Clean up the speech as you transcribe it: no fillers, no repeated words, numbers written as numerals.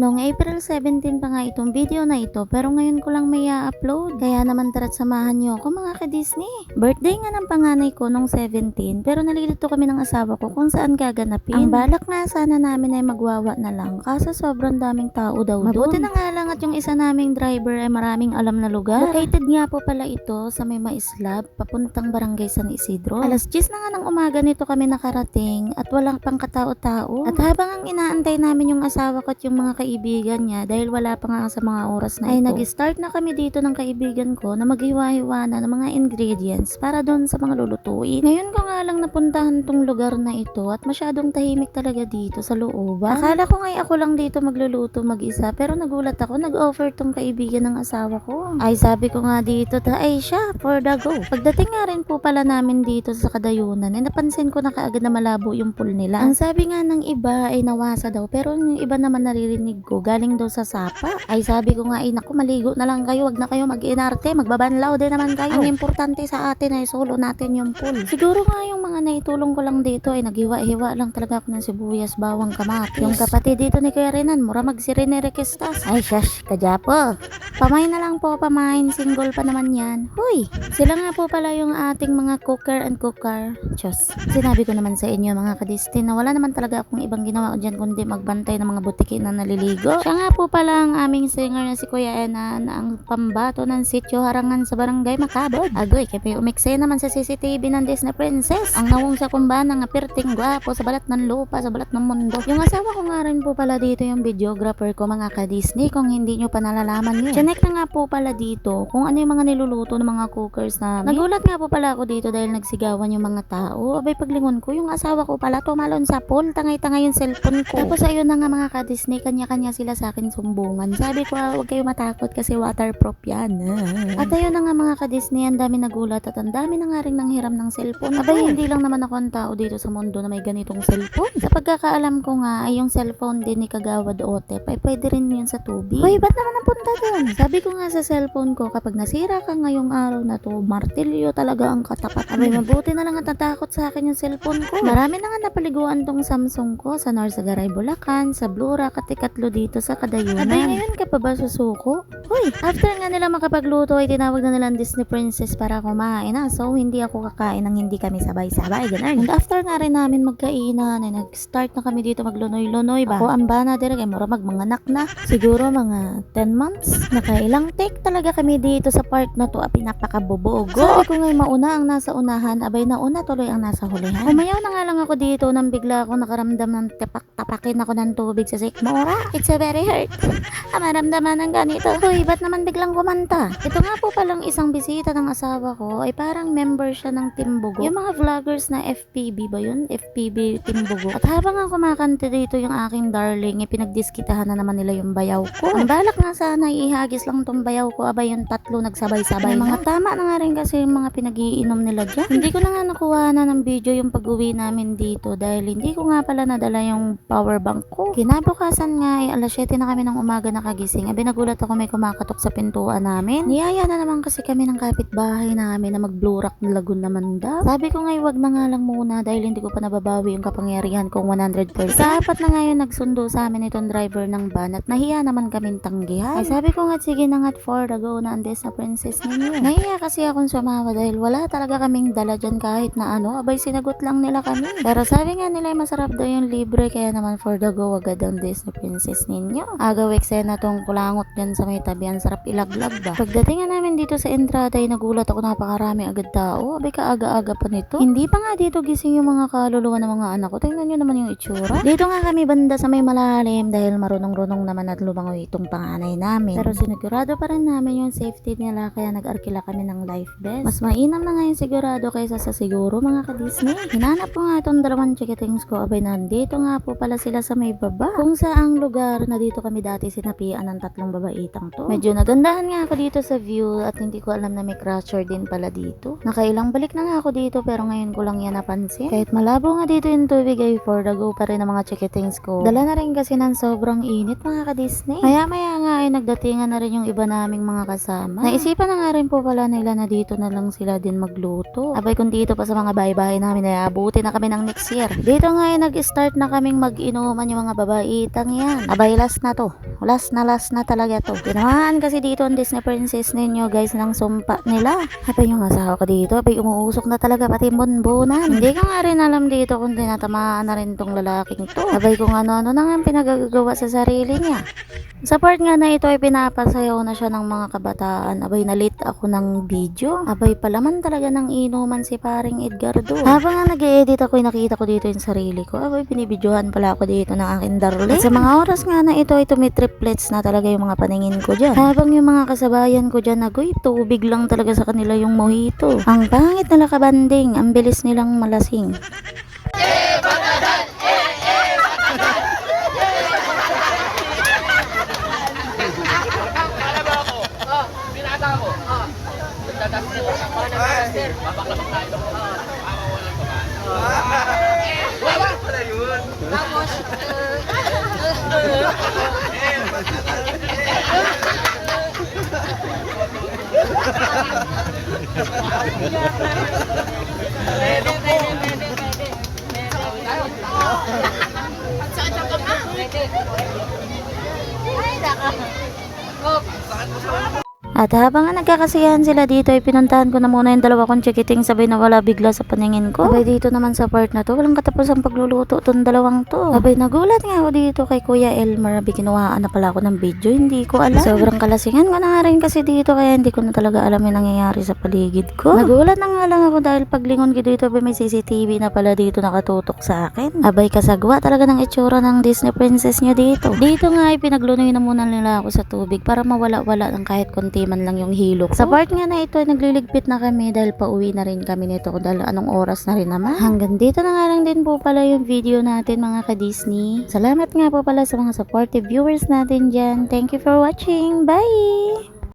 Noong April 17 pa nga itong video na ito pero ngayon ko lang may upload. Kaya naman tara't samahan niyo ako mga ka-Disney. Birthday nga ng panganay ko nung 17 pero nalilito kami ng asawa ko kung saan gaganapin. Ang balak nga sana namin ay magwawa na lang kaso sobrang daming tao daw doon. Mabuti na nga lang at yung isa naming driver ay maraming alam na lugar. Located nga po pala ito sa may Maislab papuntang Barangay San Isidro. Alas 10 na nga ng umaga nito kami nakarating at walang pang katao-tao. At habang ang inaantay namin yung asawa ko at yung mga kaibigan niya dahil wala pa nga sa mga oras na ito, ay nag-start na kami dito ng kaibigan ko na maghiwa-hiwa na ng mga ingredients para doon sa mga lulutuin. Ngayon ko nga lang napuntahan tong lugar na ito at masyadong tahimik talaga dito sa looban. Akala ko nga ako lang dito magluluto mag-isa pero nagulat ako, nag-offer tong kaibigan ng asawa ko. Ay sabi ko nga dito, ay siya, for the go. Pagdating nga rin po pala namin dito sa Kadayunan, ay napansin ko na kaagad na malabo yung pool nila. Ang sabi nga ng iba ay nawasa daw pero yung iba naman naririnig ko galing daw sa sapa. Ay sabi ko nga, ay naku, maligo na lang kayo, wag na kayo mag-inarte, magbabanlaw din naman kayo. Ang importante sa atin ay solo natin yung pool. Siguro nga yung mga naitulong ko lang dito ay naghiwa-hiwa lang talaga ako ng sibuyas, bawang, kamatis. Yung kapatid dito ni Kuya Renan, mura magsirine requestas. Ay shush, kadyapo. Pamain na lang po, pamain, single pa naman yan. Huy, sila nga po pala yung ating mga cooker and cooker. Diyos, sinabi ko naman sa inyo mga kadistin na wala naman talaga akong ibang ginawa dyan kundi magbantay ng mga butiki na naliligo. Siya nga po pala ang aming singer na si Kuya Enan, ang pambato ng sityo harangan sa barangay Macabod. Agoy, kaya umikse naman sa CCTV ng Disney Princess. Ang nawong sa kumbana nga perting gwapo sa balat ng lupa, sa balat ng mundo. Yung asawa ko nga rin po pala dito yung videographer ko mga ka-Disney kung hindi nyo pa nalalaman yun. Chinek na nga po pala dito kung ano yung mga niluluto ng mga cookers namin. Nagulat nga po pala ako dito dahil nagsigawan yung mga tao. Abay paglingon ko, yung asawa ko pala tumalon sa pool, tangay-tangay yung cellphone ko. Tapos ayun na nga mga ka-Disney, kanya-kanya sila sa akin sumbungan. Sabi ko, huwag kayo matakot kasi waterproof yan. At ayun na nga mga ka-Disney, ang dami nagulat at ang dami na nga rin nanghiram ng cellphone. Abay hindi lang naman ako ang tao dito sa mundo na may ganitong cellphone. Sa pagkakaalam ko nga ay yung cellphone din ni Kagawad Otep ay pwede rin yun sa tubig. Hoy, ba't naman napunta doon? Sabi ko nga sa cellphone ko, kapag nasira ka ngayong araw na to, martilyo talaga ang katapat. Abay mabuti na lang at natakot sa akin yung cellphone ko. Marami na nga napaliguan tong Samsung ko sa Norzagaray, Bulacan, sa Blura, Katikatlo dito sa Kadayunan. Abay ngayon ka pa ba susuko? Hoy, after nga nila makapagluto ay tinawag na nilang Disney Princess para kumain na. So hindi ako kakain ng hindi kami sabay-sabay. Ganun. And after nga rin namin magkainan ay nag-start na kami dito maglunoy-lunoy ba. Ako ang bana dire kay mura magmanganak na. Siguro mga 10 months. Nakailang take talaga kami dito sa part na to. Pinapakabobogo. Sabi ko ngay mauna ang nasa unahan, abay nauna tuloy ang nasa hulihan. Umayaw na nga lang ako dito nang bigla ako nakaramdam ng tapak-tapakin ako ng tubig sa sikmura. It's a very hurt. Maramdaman ng ganito. Hoy, ba't naman biglang kumanta? Ito nga po palang isang bisita ng asawa ko ay parang member siya ng Timbugo. Yung mga vloggers na FPB ba yun? FPB Timbugo. At habang nga kumakanta dito yung aking darling, pinagdiskitahan na naman nila yung bayaw ko. Ang balak nga sana ihagis lang tong bayaw ko, abay yung tatlo nagsabay-sabay. Mga tama na nga rin kasi yung mga pinag-iinom nila dyan. Hindi ko na nga nakuha na ng video yung pag-uwi namin dito dahil hindi ko nga pala nadala yung power bank ko. Kinabukasan nga ay alas 7 na kami ng umaga nakagising. Abi nagulat ako may kumakatok sa pintuan namin. Niyaya na naman kasi kami ng kapitbahay namin na mag-blurak na lagun naman daw. Sabi ko nga wag na nga lang muna dahil hindi ko pa nababawi yung kapangyarihan kong 100%. Sa apat na ngayon nagsundo sa amin itong driver ng van at nahiya naman kaming tanggihan. Ay sabi ko nga sige na nga for the go na andes na princess ninyo. Nahiya kasi akong sumawa dahil wala talaga kaming dala dyan kahit na ano. Abay sinagot lang nila kami. Pero sabi nga nila masarap daw yung libre kaya naman for the go agad ang Disney princess ninyo. Agawik na tong kulangot dyan sa may tabi. Ang sarap ilaglag ba. Pagdating nga namin dito sa entrada ay nagulat ako napakarami agad tao. Abay kaaga-aga pa nito. Hindi pa nga dito gising yung mga kaluluwa ng mga anak ko. Tingnan nyo naman yung itsura. Dito nga kami banda sa may malalim dahil marunong-runong naman at lumangoy itong panganay namin. Pero sinigurado pa rin namin yung safety nila kaya nag-arkila kami ng life vest. Mas mainam na nga yung sigurado kaysa sa siguro mga ka-Disney. Hinanap ko nga itong dalawang chikitings ko. Abay nandito nga po pala sila sa may baba. Kung saang lugar na dito kami dati sinapian ng tatlong babaitang to. to. Medyo nagandahan nga ako dito sa view at hindi ko alam na may crusher din pala dito. Nakailang balik na nga ako dito pero ngayon ko lang yan napansin. Kahit malabo nga dito yung tubig ay for the go pa rin ang mga chikitings ko. Dala na rin kasi ng sobrang init mga ka-Disney. Maya nga ay nagdatingan na rin yung iba naming mga kasama. Naisipan na nga rin po pala nila na dito na lang sila din magluto. Abay kung dito pa sa mga bahay-bahay namin ay abuti na kami ng next year. Dito nga ay nag-start na kaming mag-inuman yung mga babaitang yan. Abay last na to. Last na talaga to. Tinamaan kasi dito ang Disney Princess ninyo guys ng sumpa nila. Abay yung asawa ko dito. Abay umuusok na talaga pati bunbunan. Hindi ko nga rin alam dito kung tinatamaan na rin tong lalaking to. Abay kung ano-ano na nga pinagagawa sa sarili niya. Sa part nga na ito ay pinapasayaw na siya ng mga kabataan. Abay nalit ako ng video. Abay palaman talaga ng inuman si paring Edgardo. Habang nga nag-e-edit ako ay nakita ko dito yung sarili ko. Abay binibidyohan pala ako dito ng aking darling. At sa mga oras nga na ito ay tumitriplets na talaga yung mga paningin ko dyan. Habang yung mga kasabayan ko dyan nagoy, tubig lang talaga sa kanila yung mojito. Ang pangit nila kabanding, ang bilis nilang malasing. At habang nga nagkakasiyahan sila dito ay pinuntahan ko na muna yung dalawa kong chikiting sabay na wala bigla sa paningin ko. Abay dito naman sa part na to walang katapusang pagluluto tong dalawang to. Abay nagulat nga ako dito kay Kuya Elmer. Abay kinuhaan na pala ako ng video, hindi ko alam. Sobrang kalasingan ko na nga rin kasi dito kaya hindi ko na talaga alam yung nangyayari sa paligid ko. Nagulat na nga lang ako dahil paglingon ko dito abay may CCTV na pala dito nakatutok sa akin. Abay kasagwa talaga ng itsura ng Disney Princess nyo dito. Dito nga ay pinaglunoy na muna nila ako sa tubig para mawala-wala ng kahit konti man lang yung hilo ko. Sa part nga na ito ay nagliligpit na kami dahil pauwi na rin kami nito dahil anong oras na rin naman. Hanggang dito na nga lang din po pala yung video natin mga ka-Disney. Salamat nga po pala sa mga supportive viewers natin dyan. Thank you for watching. Bye!